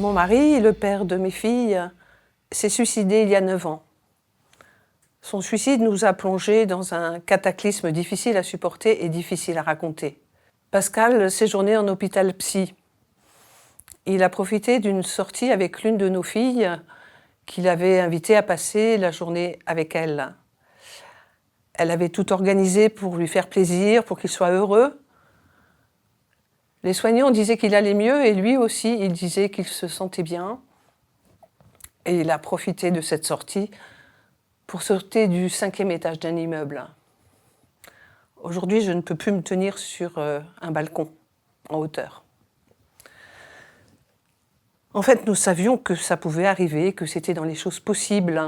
Mon mari, le père de mes filles, s'est suicidé il y a 9 ans. Son suicide nous a plongés dans un cataclysme difficile à supporter et difficile à raconter. Pascal séjournait en hôpital psy. Il a profité d'une sortie avec l'une de nos filles qu'il avait invitée à passer la journée avec elle. Elle avait tout organisé pour lui faire plaisir, pour qu'il soit heureux. Les soignants disaient qu'il allait mieux et lui aussi, il disait qu'il se sentait bien. Et il a profité de cette sortie pour sauter du 5e étage d'un immeuble. Aujourd'hui, je ne peux plus me tenir sur un balcon en hauteur. En fait, nous savions que ça pouvait arriver, que c'était dans les choses possibles.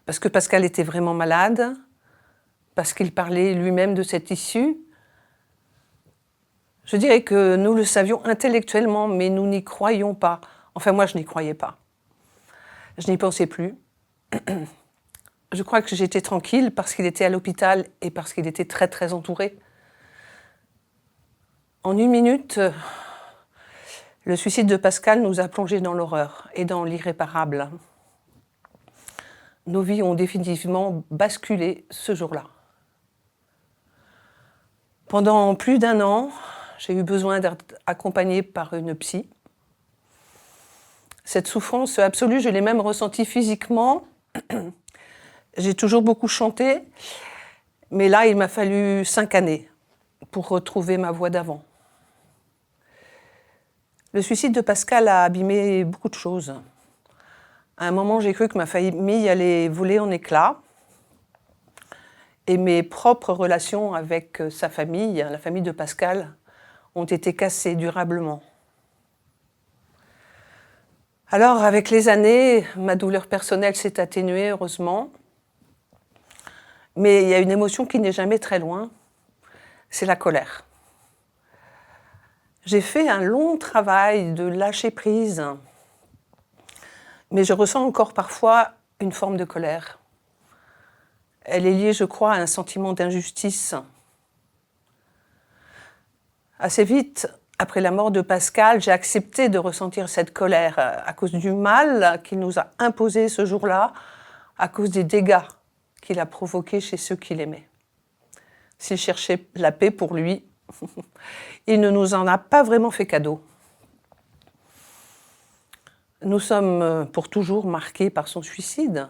Parce que Pascal était vraiment malade, parce qu'il parlait lui-même de cette issue. Je dirais que nous le savions intellectuellement, mais nous n'y croyions pas. Enfin, moi, je n'y croyais pas. Je n'y pensais plus. Je crois que j'étais tranquille parce qu'il était à l'hôpital et parce qu'il était très, très entouré. En 1 minute, le suicide de Pascal nous a plongés dans l'horreur et dans l'irréparable. Nos vies ont définitivement basculé ce jour-là. Pendant plus d'1 an, j'ai eu besoin d'être accompagnée par une psy. Cette souffrance absolue, je l'ai même ressentie physiquement. J'ai toujours beaucoup chanté, mais là, il m'a fallu 5 années pour retrouver ma voix d'avant. Le suicide de Pascal a abîmé beaucoup de choses. À un moment, j'ai cru que ma famille allait voler en éclats. Et mes propres relations avec sa famille, la famille de Pascal, ont été cassées durablement. Alors, avec les années, ma douleur personnelle s'est atténuée, heureusement. Mais il y a une émotion qui n'est jamais très loin, c'est la colère. J'ai fait un long travail de lâcher prise, mais je ressens encore parfois une forme de colère. Elle est liée, je crois, à un sentiment d'injustice. Assez vite, après la mort de Pascal, j'ai accepté de ressentir cette colère à cause du mal qu'il nous a imposé ce jour-là, à cause des dégâts qu'il a provoqués chez ceux qu'il aimait. S'il cherchait la paix pour lui, il ne nous en a pas vraiment fait cadeau. Nous sommes pour toujours marqués par son suicide.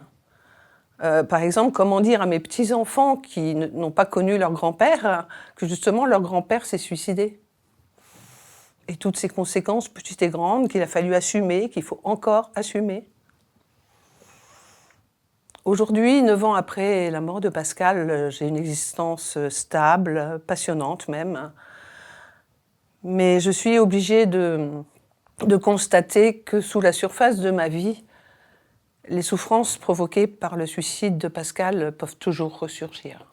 Par exemple, comment dire à mes petits-enfants qui n'ont pas connu leur grand-père que justement leur grand-père s'est suicidé. Et toutes ces conséquences petites et grandes qu'il a fallu assumer, qu'il faut encore assumer. Aujourd'hui, 9 ans après la mort de Pascal, j'ai une existence stable, passionnante même. Mais je suis obligée de constater que sous la surface de ma vie, les souffrances provoquées par le suicide de Pascal peuvent toujours ressurgir.